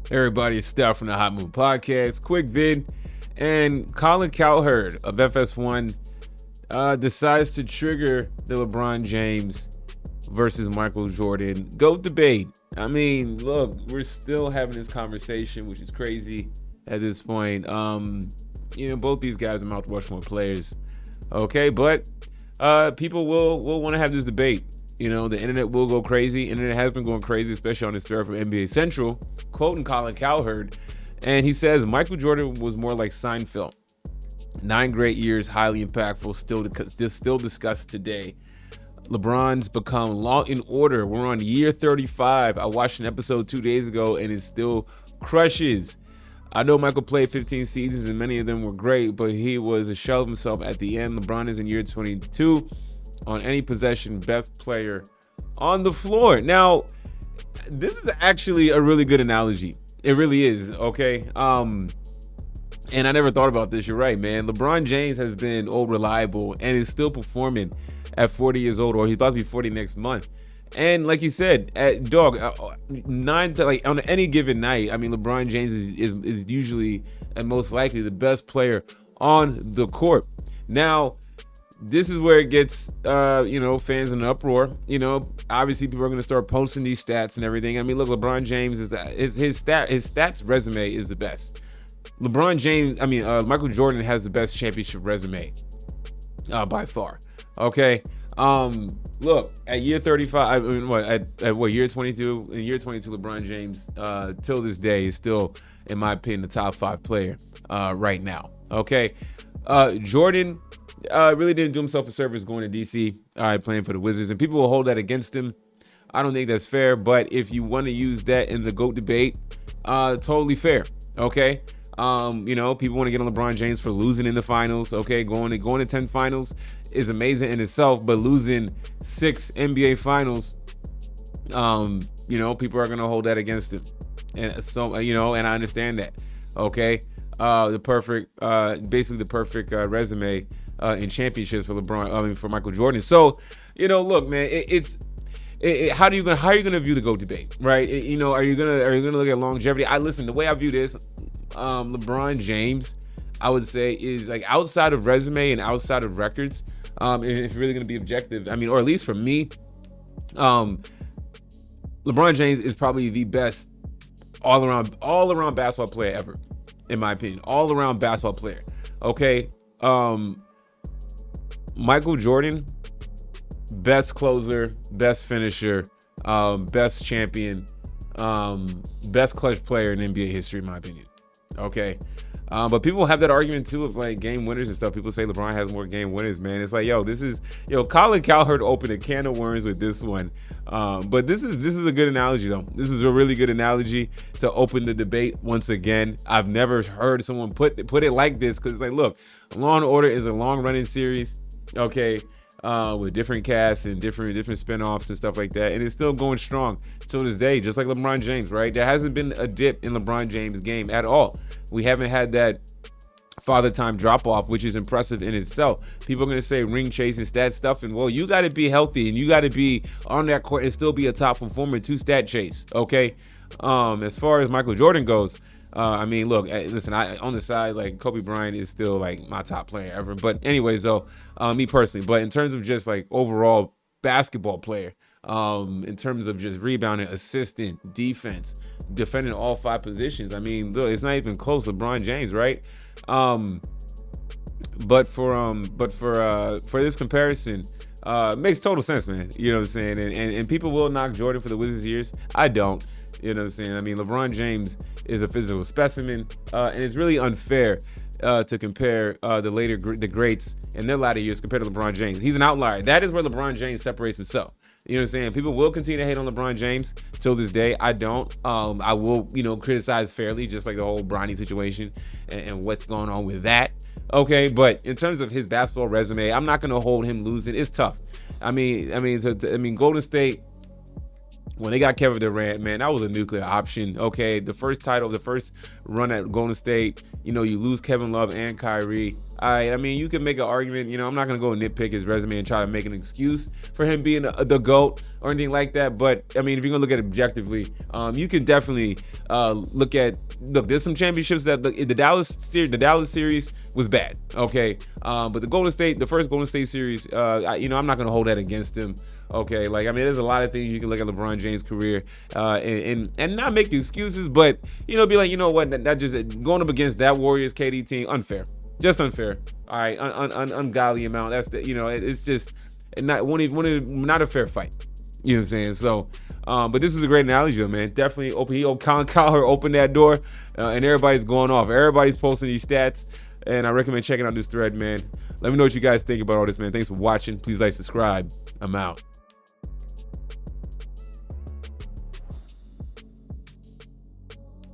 Everybody, it's Steph from the Hot Moon Podcast. Quick vid. And Colin Cowherd of FS1 decides to trigger the LeBron James versus Michael Jordan GOAT debate. I mean, look, we're still having this conversation, which is crazy at this point. Both these guys are Mount Rushmore players. Okay, but people will want to have this debate. The internet will go crazy. Internet has been going crazy, especially on this thread from NBA Central, quoting Colin Cowherd. And he says, Michael Jordan was more like Seinfeld. 9 great years, highly impactful, still discussed today. LeBron's become Law and Order. We're on year 35. I watched an episode 2 days ago, and it still crushes. I know Michael played 15 seasons, and many of them were great, but he was a shell of himself at the end. LeBron is in year 22. On any possession, best player on the floor. Now, this is actually a really good analogy. It really is, okay? And I never thought about this. You're right, man. LeBron James has been old reliable and is still performing at 40 years old, or he's about to be 40 next month. And like you said, on any given night, I mean, LeBron James is usually and most likely the best player on the court. Now, this is where it gets, fans in an uproar. Obviously people are going to start posting these stats and everything. I mean, look, LeBron James his stats resume is the best. Michael Jordan has the best championship resume, by far. Okay. Look, at year 35, year 22? In year 22, LeBron James, till this day, is still, in my opinion, the top 5 player, right now. Okay. Jordan really didn't do himself a service going to DC, playing for the Wizards, and people will hold that against him. I don't think that's fair, but if you want to use that in the GOAT debate, totally fair. Okay. People want to get on LeBron James for losing in the finals. Okay, going to 10 finals is amazing in itself, but losing 6 NBA finals, people are gonna hold that against him, and so and I understand that. Okay, the perfect resume in championships for LeBron. For Michael Jordan. So, look, man, how are you gonna view the GOAT debate, right? Are you gonna look at longevity? The way I view this. LeBron James, I would say, is like outside of resume and outside of records. It's really going to be objective. I mean, or at least for me, LeBron James is probably the best all around basketball player ever, in my opinion. All around basketball player. Okay. Michael Jordan, best closer, best finisher, best champion, best clutch player in NBA history, in my opinion. Okay. But people have that argument too of like game winners and stuff. People say LeBron has more game winners, man. It's like, Colin Cowherd opened a can of worms with this one. But this is a good analogy though. This is a really good analogy to open the debate once again. I've never heard someone put it like this, because it's like, look, Law and Order is a long running series. Okay. With different casts and different spin-offs and stuff like that, and it's still going strong till this day, just like LeBron James, right? There hasn't been a dip in LeBron James' game at all. We haven't had that father time drop off, which is impressive in itself. People are going to say ring chasing, stat stuff, and well, you got to be healthy and you got to be on that court and still be a top performer to stat chase. Okay. As far as Michael Jordan goes, look, listen, on the side, like Kobe Bryant is still like my top player ever. But anyways, though, me personally, but in terms of just like overall basketball player, in terms of just rebounding, assisting, defense, defending all 5 positions, I mean, look, it's not even close. LeBron James, right? But for this comparison, makes total sense, man. You know what I'm saying? And people will knock Jordan for the Wizards years. I don't. You know what I'm saying? I mean, LeBron James is a physical specimen, and it's really unfair to compare the greats in their latter years compared to LeBron James. He's an outlier. That is where LeBron James separates himself. You know what I'm saying? People will continue to hate on LeBron James till this day. I don't. I will, criticize fairly, just like the whole Bronny situation and what's going on with that. Okay, but in terms of his basketball resume, I'm not going to hold him losing. It's tough. I mean, Golden State, when they got Kevin Durant, man, that was a nuclear option. Okay, the first run at Golden State, you lose Kevin Love and Kyrie. You can make an argument. I'm not going to go nitpick his resume and try to make an excuse for him being the GOAT or anything like that. But I mean, if you're gonna look at it objectively, you can definitely look. There's some championships that the Dallas series was bad. Okay, but the first Golden State series, I'm not gonna hold that against them. Okay, like I mean, there's a lot of things you can look at LeBron James' career and not make excuses, but be like, you know what, that just going up against that Warriors KD team, unfair, just unfair. All right, ungodly amount. That's it's just not a fair fight. You know what I'm saying? So, but this is a great analogy, man. Definitely Colin Cowherd opened that door, and everybody's going off. Everybody's posting these stats, and I recommend checking out this thread, man. Let me know what you guys think about all this, man. Thanks for watching. Please like, subscribe. I'm out.